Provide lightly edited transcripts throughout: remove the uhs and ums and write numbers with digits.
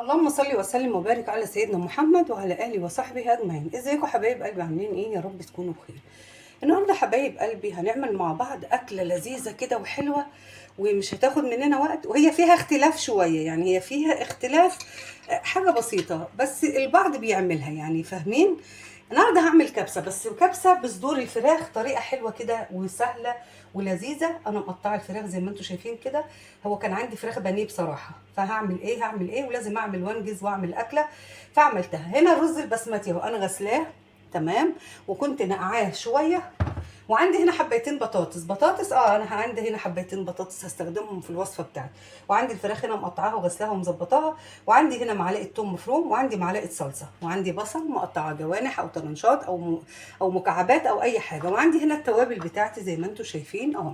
اللهم صل وسلم وبارك على سيدنا محمد وعلى اله وصحبه اجمعين. ازيكم حبايب قلبي؟ عاملين ايه؟ يا رب تكونوا بخير. النهارده حبايب قلبي هنعمل مع بعض اكله لذيذه كده وحلوه، ومش هتاخد مننا وقت، وهي فيها اختلاف شويه، يعني هي فيها اختلاف، حاجه بسيطه بس البعض بيعملها، يعني فاهمين. النهارده هعمل كبسه، بس كبسه بصدور الفراخ، طريقه حلوه كده وسهله ولذيذه. انا مقطعه الفراخ زي ما انتم شايفين كده. هو كان عندي فراخ بانيه بصراحه، فهعمل ايه هعمل ايه ولازم اعمل وانجز واعمل اكله، فعملتها. هنا الرز البسمتي اهو انا غسلاه تمام، وكنت نقعاه شويه. وعندي هنا حبايتين بطاطس انا عندي هنا حبايتين بطاطس هستخدمهم في الوصفه بتاعتي. وعندي الفراخ هنا مقطعاها وغسلاها ومظبطاها. وعندي هنا معلقه توم مفروم، وعندي معلقه صلصه، وعندي بصل مقطعه جوانح او طرنشات او مكعبات او اي حاجه. وعندي هنا التوابل بتاعتي زي ما انتم شايفين اهو.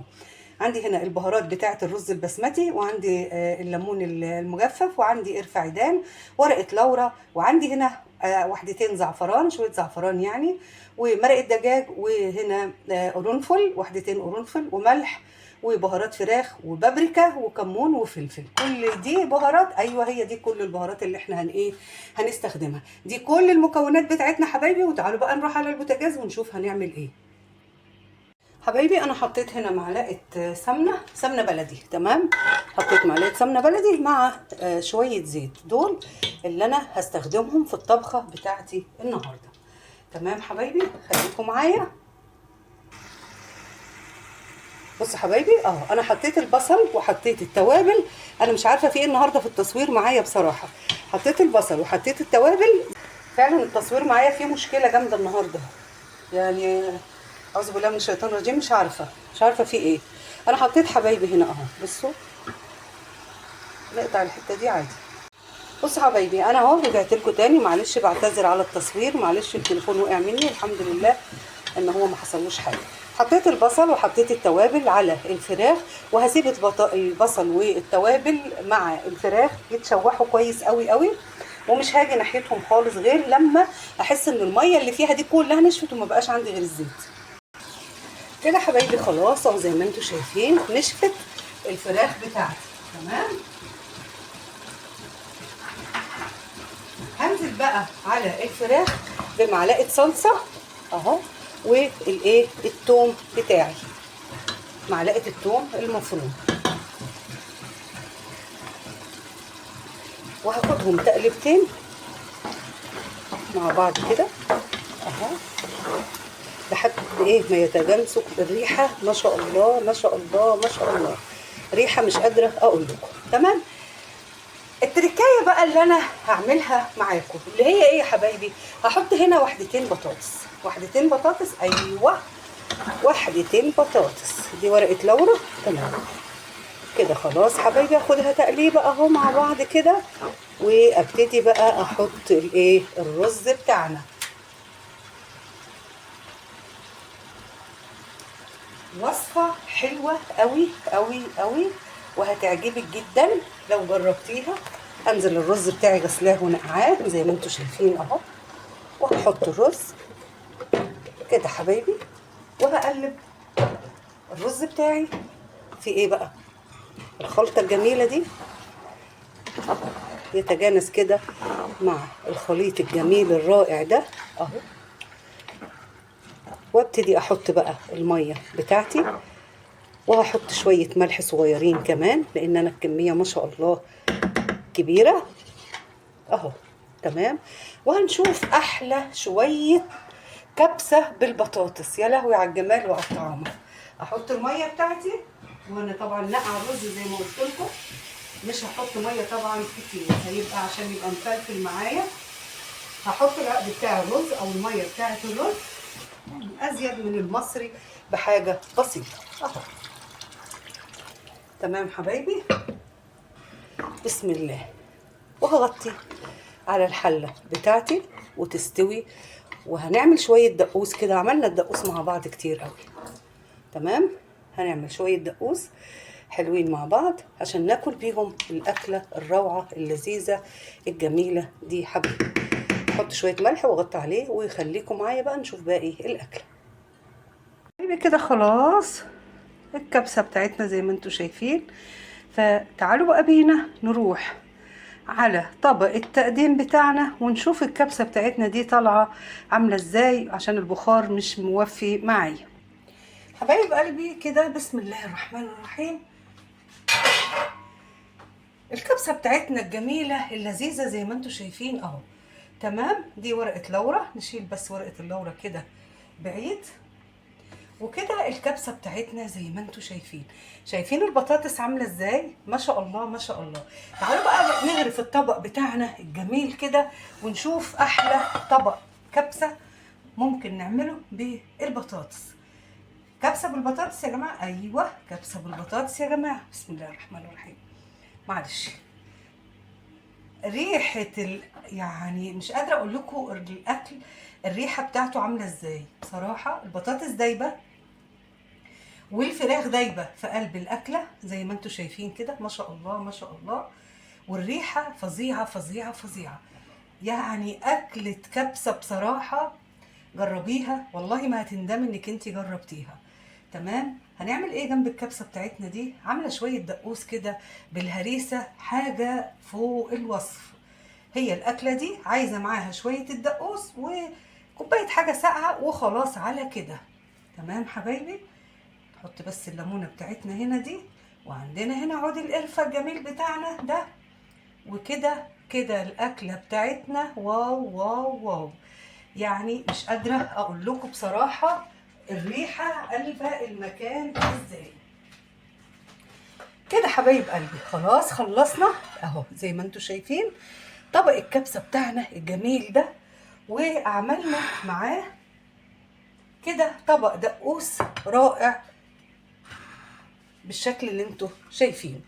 عندي هنا البهارات بتاعه الرز البسمتي، وعندي الليمون المجفف، وعندي قرفه عيدان، ورقه لورا، وعندي هنا وحدتين زعفران، شويه زعفران يعني، ومرقه دجاج، وهنا قرنفل، وحدتين قرنفل، وملح، وبهارات فراخ، وبابريكا، وكمون، وفلفل. كل دي بهارات، ايوه هي دي كل البهارات اللي احنا هنستخدمها. دي كل المكونات بتاعتنا حبايبي. وتعالوا بقى نروح على البوتاجاز ونشوف هنعمل ايه. حبايبي انا حطيت هنا معلقه سمنه بلدي تمام. حطيت معلقه سمنه بلدي مع شويه زيت، دول اللي انا هستخدمهم في الطبخه بتاعتي النهارده. تمام حبايبي، خليكم معايا. بص حبايبي انا حطيت البصل وحطيت التوابل. انا مش عارفه في ايه النهارده في التصوير معايا بصراحه. حطيت البصل وحطيت التوابل. فعلا التصوير معايا فيه مشكله جامده النهارده، يعني اعوذ بالله من الشيطان الرجيم. مش عارفه في ايه. انا حطيت حبايبي هنا اهو، بصوا. نقطع الحته دي عادي. بصوا حبايبي انا اهو رجعت لكم تاني، معلش بعتذر على التصوير، معلش التليفون وقع مني، الحمد لله ان هو ما حصلوش حاجه. حطيت البصل وحطيت التوابل على الفراخ، وهسيب البصل والتوابل مع الفراخ يتشوحوا كويس قوي قوي، ومش هاجي ناحيتهم خالص غير لما احس ان الميه اللي فيها دي كلها نشفت وما بقاش عندي غير الزيت. كده حبايبي خلاص اهو زي ما انتم شايفين نشفت الفراخ بتاعتي تمام. هنزل بقى على الفراخ بمعلقه صلصه اهو، التوم بتاعي، معلقه التوم المفروم، وهاخدهم تقلبتين مع بعض كده اهو لحد ما يتجانسوا. الريحه ما شاء الله ما شاء الله ما شاء الله، ريحه مش قادره اقول لكم. تمام. التركايه بقى اللي انا هعملها معاكم اللي هي ايه يا حبايبي؟ هحط هنا وحدتين بطاطس، ايوه وحدتين بطاطس. دي ورقه لورا تمام كده. خلاص حبايبي اخدها تقليبه اهو مع بعض كده، وابتدي بقى احط الرز بتاعنا. وصفه حلوه قوي قوي قوي وهتعجبك جدا لو جربتيها. انزل الرز بتاعي غسلاه ونقعاه زي ما انتم شايفين اهو، وهحط الرز كده حبايبي، وهقلب الرز بتاعي في ايه بقى؟ الخلطه الجميله دي اهو، يتجانس كده مع الخليط الجميل الرائع ده اهو. وابتدي احط بقى الميه بتاعتي، وهحط شويه ملح صغيرين كمان لان انا الكميه ما شاء الله كبيره اهو. تمام. وهنشوف احلى شويه كبسه بالبطاطس. يا لهوي على الجمال وعلى الطعام. احط الميه بتاعتي، وانا طبعا نقع الرز زي ما قلت لكم، مش هحط ميه طبعا كتير، هيبقى عشان يبقى مفلفل معايا. هحط العقد بتاع الرز او الميه بتاعه الرز ازيد من المصري بحاجه بسيطه اهو. تمام حبايبي، بسم الله. وهغطي على الحله بتاعتي وتستوي، وهنعمل شويه دقوس كده. عملنا الدقوس مع بعض كتير قوي. تمام. هنعمل شويه دقوس حلوين مع بعض عشان ناكل بيهم الاكله الروعه اللذيذه الجميله دي حبيبي. احط شويه ملح واغطي عليه، ويخليكم معايا بقى نشوف باقي الاكله. حبيبي كده خلاص الكبسه بتاعتنا زي ما انتم شايفين. فتعالوا بقى بينا نروح على طبق التقديم بتاعنا ونشوف الكبسة بتاعتنا دي طالعة عاملة ازاي عشان البخار مش موفي معايا. حبايب قلبي كده بسم الله الرحمن الرحيم. الكبسة بتاعتنا الجميلة اللذيذة زي ما انتوا شايفين اهو. تمام، دي ورقة لورا، نشيل بس ورقة اللورا كده بعيد. وكده الكبسة بتاعتنا زي ما انتوا شايفين البطاطس عاملة ازاي، ما شاء الله ما شاء الله. تعالوا بقى نغرف الطبق بتاعنا الجميل كده ونشوف احلى طبق كبسة ممكن نعمله بالبطاطس. كبسة بالبطاطس يا جماعة، ايوه كبسة بالبطاطس يا جماعة. بسم الله الرحمن الرحيم. معلش ريحة يعني مش قادرة اقول لكم الاكل الريحة بتاعته عاملة ازاي بصراحة. البطاطس دايبة والفراخ دايبه في قلب الاكله زي ما انتم شايفين كده، ما شاء الله ما شاء الله. والريحه فظيعه فظيعه فظيعه. يعني اكله كبسه بصراحه، جربيها والله ما هتندمي انك انت جربتيها. تمام، هنعمل ايه جنب الكبسه بتاعتنا دي؟ عامله شويه دقوس كده بالهريسه، حاجه فوق الوصف. هي الاكله دي عايزه معاها شويه الدقوس وكوبايه حاجه ساقعه وخلاص على كده. تمام حبايبي، نحط بس الليمونه بتاعتنا هنا دي، وعندنا هنا عود القرفه الجميل بتاعنا ده. وكده كده الاكله بتاعتنا واو واو واو. يعني مش قادره اقول لكم بصراحه الريحه قلبه المكان ازاي. كده حبايب قلبي خلاص خلصنا اهو زي ما انتم شايفين طبق الكبسه بتاعنا الجميل ده، وعملنا معاه كده طبق دقوس رائع بالشكل اللي انتوا شايفينه.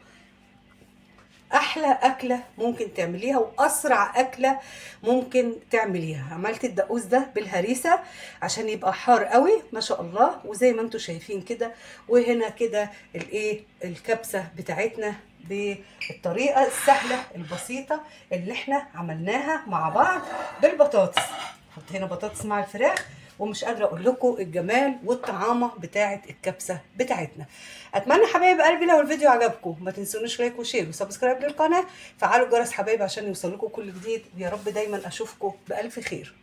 احلى اكله ممكن تعمليها واسرع اكله ممكن تعمليها. عملت الدقوس ده بالهريسه عشان يبقى حار قوي ما شاء الله، وزي ما انتوا شايفين كده. وهنا كده الايه الكبسه بتاعتنا بالطريقه السهله البسيطه اللي احنا عملناها مع بعض بالبطاطس. حط هنا بطاطس مع الفراخ، ومش قادره اقول لكم الجمال والطعامه بتاعه الكبسه بتاعتنا. اتمنى حبايب قلبي لو الفيديو عجبكم ما تنسونوش لايك وشير وسبسكرايب للقناه، فعلوا الجرس حبايبي عشان يوصل لكم كل جديد. ويا رب دايما اشوفكم بالف خير.